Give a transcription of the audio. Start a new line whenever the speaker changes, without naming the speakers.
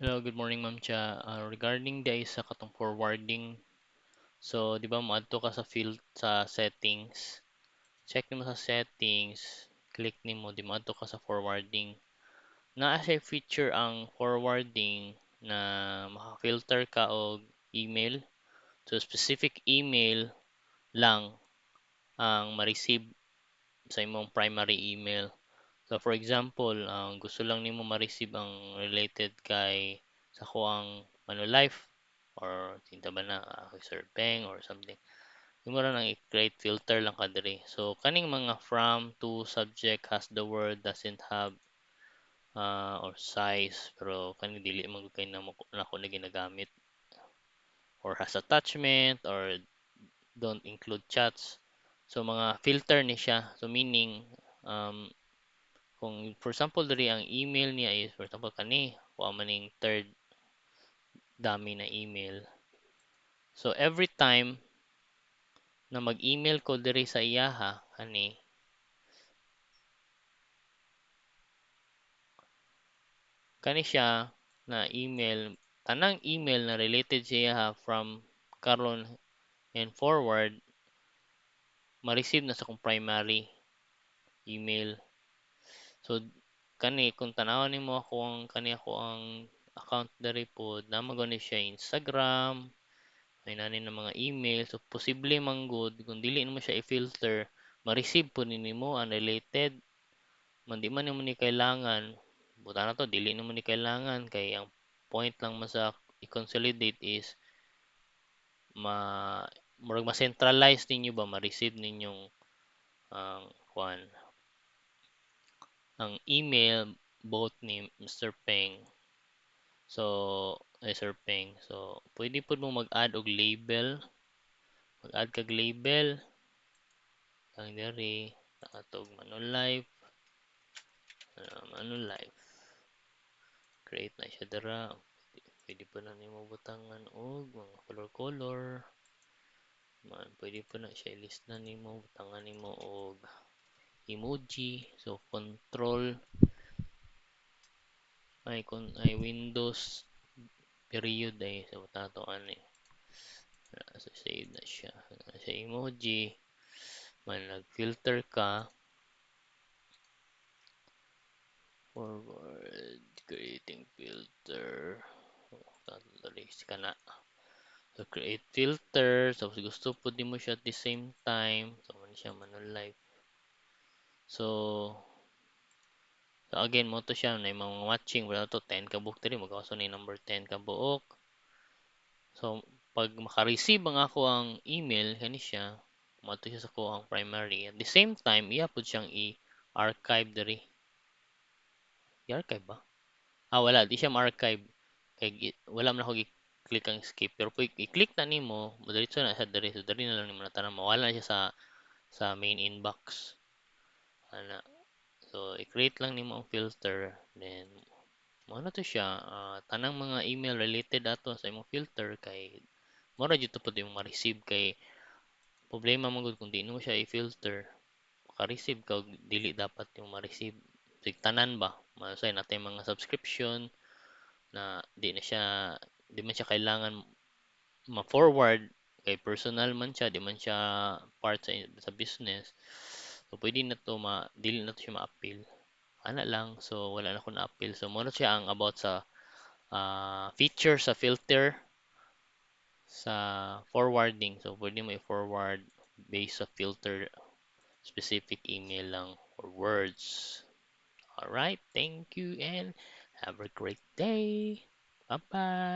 Hello, good morning Ma'am Cha. Regarding the isa katong forwarding, so di ba moadto ka sa field sa settings, check nimo sa settings, click nimo di moadto ka sa forwarding. Naa siya feature ang forwarding na maka-filter ka og email. So specific email lang ang ma-receive sa imong primary email. So for example, gusto lang nimo ma-receive ang related kay sa kuang Manulife or Tinta Bana, kay Sir Peng or something. Imo ra nang i-create filter lang ka diri. So kaning mga from to subject has the word doesn't have or size pero kani dili man gud kay nako na ginagamit or has attachment or don't include chats. So mga filter ni siya. So meaning kung for example diri ang email niya is for example kani kuha man ning third dami na email. So every time na mag-email ko diri sa iyaha kani kani siya na email tanang email na related sa iyaha from karon and forward ma-receive na sa kong primary email. So kani kung tan-awon nimo ako ang kani ako ang account diri pod namo gani siya Instagram, may nani ng mga email. So posible man good kung dili mo siya i-filter, ma-receive po nimo unrelated. Man di man nimo ni kailangan. Buta na to, dili nimo ni kailangan kay ang point lang mo sa i-consolidate is ma murag ma-centralize ninyo ba ma-receive ninyong ang kuan ang email both ni Mr. Peng. So Sir Peng. So pwede po mo mag-add og label, mag-add kag label ang diri nakatog Manulife, Manulife. Create na siya dira. Pwede po na nimo butangan og mga color-color. Pwede po na siya i-list na nimo butangan nimo og emoji. So control ay Windows period ay sa tato ani. So save na siya. Sa emoji man nag-filter ka forward creating filter. Dali ka na. So create filter. So gusto po di mo siya at the same time. So man siya Manulife. So again mo to siya na mga watching wala to 10 ka book diri magawas ni number 10 ka buok. So pag maka-receive ang ako ang email kani siya mo to siya sa ko ang primary. At the same time iya pud siyang i-archive diri. I-archive ba? Wala di siya ma-archive kay wala man ako click ang skip pero pag i-click na nimo diretso na siya diri so diri na lang nimo natanan mawala na siya sa main inbox ana. So i-create lang nimo ang filter then mo na to siya tanang mga email related ato sa imong filter kay mora jud to pud imong ma-receive kay problema man gud kung di mo siya i-filter maka-receive ka og dili dapat yung ma-receive sig tanan ba masay natay mga subscription na di man siya kailangan ma-forward kay personal man siya di man siya part sa business. So pwede na to dili na to siya ma-appeal ana lang. So wala na ko na-appeal. So mo siya ang about sa feature sa filter sa forwarding. So pwede mo i-forward based sa filter specific email lang or words. All right, thank you and have a great day. Bye bye.